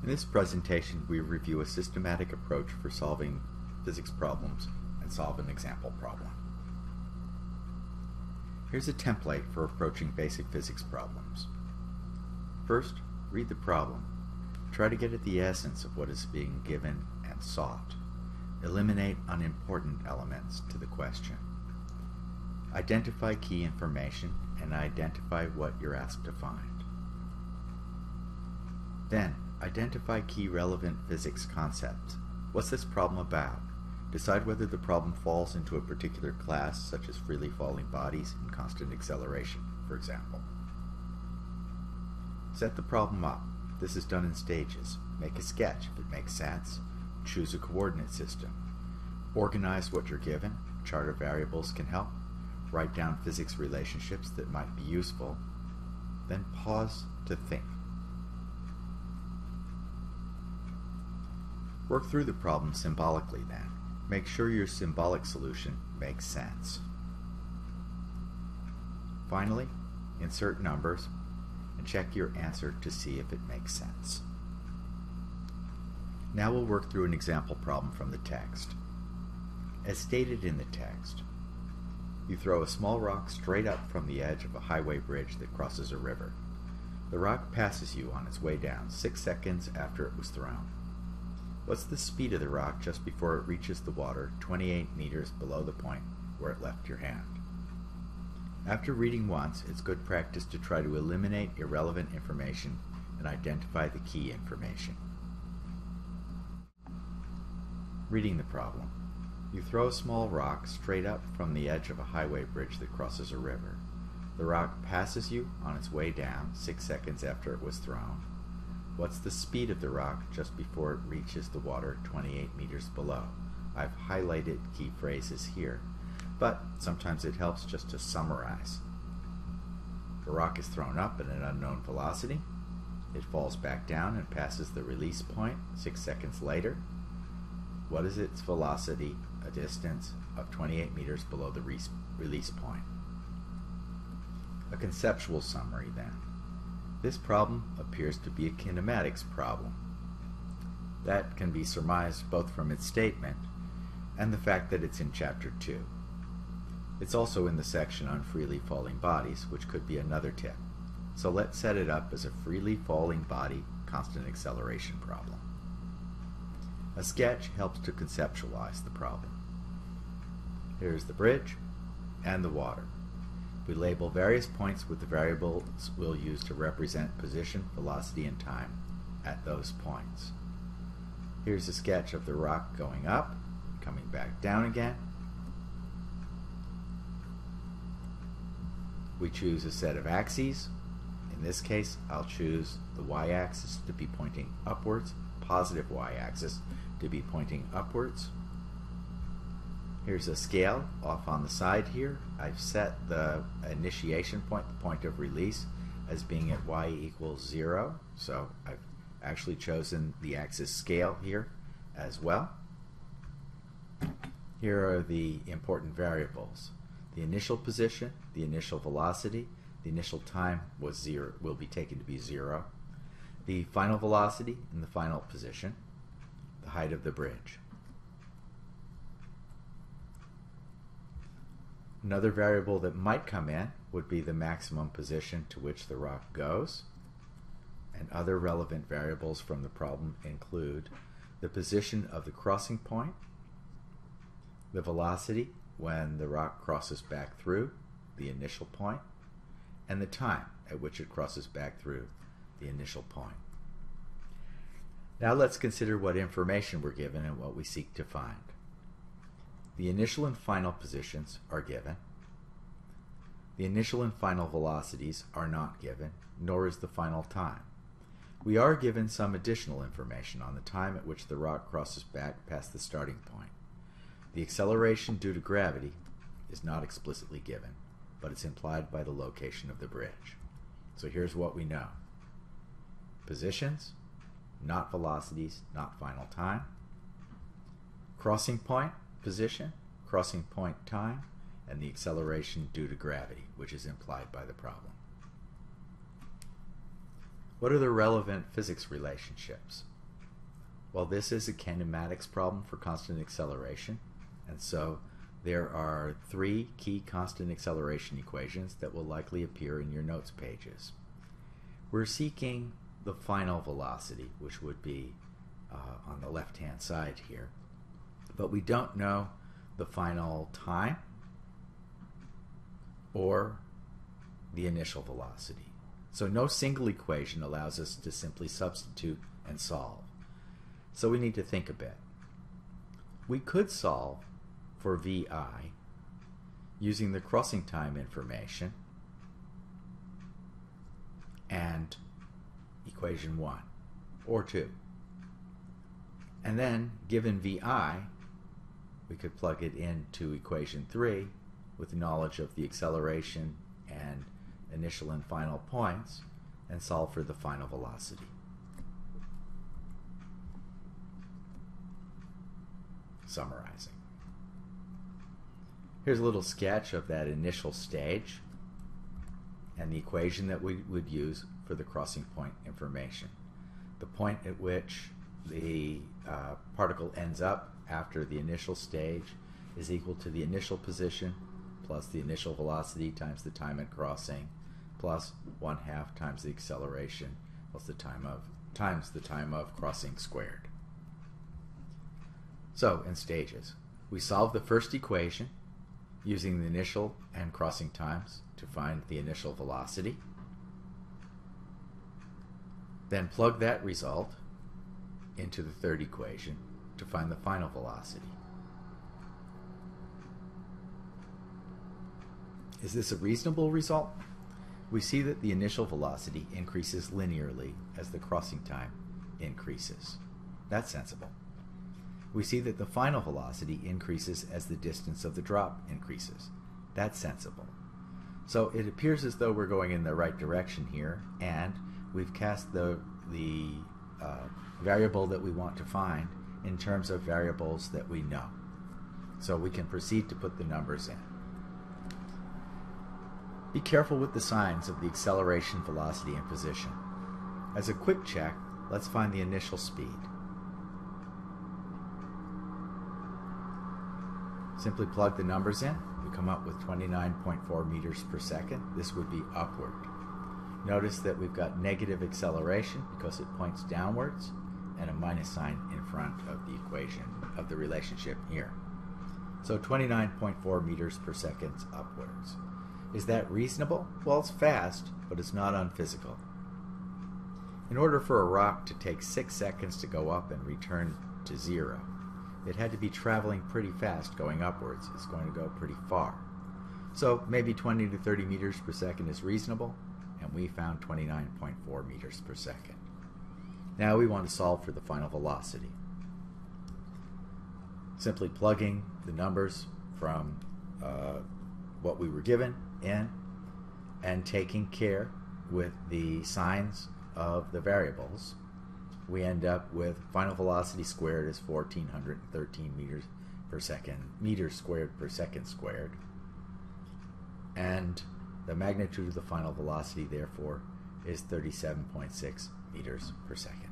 In this presentation, we review a systematic approach for solving physics problems and solve an example problem. Here's a template for approaching basic physics problems. First, read the problem. Try to get at the essence of what is being given and sought. Eliminate unimportant elements to the question. Identify key information and identify what you're asked to find. Then, identify key relevant physics concepts. What's this problem about? Decide whether the problem falls into a particular class, such as freely falling bodies and constant acceleration, for example. Set the problem up. This is done in stages. Make a sketch if it makes sense. Choose a coordinate system. Organize what you're given. A chart of variables can help. Write down physics relationships that might be useful. Then pause to think. Work through the problem symbolically then. Make sure your symbolic solution makes sense. Finally, insert numbers and check your answer to see if it makes sense. Now we'll work through an example problem from the text. As stated in the text, you throw a small rock straight up from the edge of a highway bridge that crosses a river. The rock passes you on its way down 6 seconds after it was thrown. What's the speed of the rock just before it reaches the water 28 meters below the point where it left your hand? After reading once, it's good practice to try to eliminate irrelevant information and identify the key information. Reading the problem. You throw a small rock straight up from the edge of a highway bridge that crosses a river. The rock passes you on its way down 6 seconds after it was thrown. What's the speed of the rock just before it reaches the water 28 meters below? I've highlighted key phrases here, but sometimes it helps just to summarize. The rock is thrown up at an unknown velocity. It falls back down and passes the release point 6 seconds later. What is its velocity, a distance of 28 meters below the release point? A conceptual summary then. This problem appears to be a kinematics problem. That can be surmised both from its statement and the fact that it's in Chapter 2. It's also in the section on freely falling bodies, which could be another tip. So let's set it up as a freely falling body constant acceleration problem. A sketch helps to conceptualize the problem. Here's the bridge and the water. We label various points with the variables we'll use to represent position, velocity, and time at those points. Here's a sketch of the rock going up, coming back down again. We choose a set of axes. In this case, I'll choose the y-axis to be pointing upwards, positive y-axis to be pointing upwards. Here's a scale off on the side here. I've set the initiation point, the point of release, as being at y equals 0. So I've actually chosen the axis scale here as well. Here are the important variables. The initial position, the initial velocity, the initial time was 0, will be taken to be 0. The final velocity and the final position, the height of the bridge. Another variable that might come in would be the maximum position to which the rock goes. And other relevant variables from the problem include the position of the crossing point, the velocity when the rock crosses back through the initial point, and the time at which it crosses back through the initial point. Now let's consider what information we're given and what we seek to find. The initial and final positions are given. The initial and final velocities are not given, nor is the final time. We are given some additional information on the time at which the rock crosses back past the starting point. The acceleration due to gravity is not explicitly given, but it's implied by the location of the bridge. So here's what we know. Positions, not velocities, not final time. Crossing point, position, crossing point time, and the acceleration due to gravity, which is implied by the problem. What are the relevant physics relationships? Well, this is a kinematics problem for constant acceleration, and so there are 3 key constant acceleration equations that will likely appear in your notes pages. We're seeking the final velocity, which would be on the left-hand side here, but we don't know the final time or the initial velocity. So no single equation allows us to simply substitute and solve. So we need to think a bit. We could solve for VI using the crossing time information and equation 1 or 2. And then, given VI, we could plug it into equation 3 with knowledge of the acceleration and initial and final points and solve for the final velocity. Summarizing. Here's a little sketch of that initial stage and the equation that we would use for the crossing point information. The point at which the particle ends up after the initial stage is equal to the initial position plus the initial velocity times the time at crossing plus 1/2 times the acceleration plus the time of crossing squared. So, in stages, we solve the first equation using the initial and crossing times to find the initial velocity. Then plug that result into the third equation to find the final velocity. Is this a reasonable result? We see that the initial velocity increases linearly as the crossing time increases. That's sensible. We see that the final velocity increases as the distance of the drop increases. That's sensible. So it appears as though we're going in the right direction here, and we've cast the variable that we want to find in terms of variables that we know. So we can proceed to put the numbers in. Be careful with the signs of the acceleration, velocity, and position. As a quick check, let's find the initial speed. Simply plug the numbers in. We come up with 29.4 meters per second. This would be upward. Notice that we've got negative acceleration because it points downwards and a minus sign in front of the equation of the relationship here. So 29.4 meters per second upwards. Is that reasonable? Well, it's fast, but it's not unphysical. In order for a rock to take 6 seconds to go up and return to 0, it had to be traveling pretty fast going upwards. It's going to go pretty far. So maybe 20 to 30 meters per second is reasonable, and we found 29.4 meters per second. Now we want to solve for the final velocity. Simply plugging the numbers from what we were given in and taking care with the signs of the variables, we end up with final velocity squared is 1,413 meters per second, meters squared per second squared, and the magnitude of the final velocity therefore is 37.6 meters per second.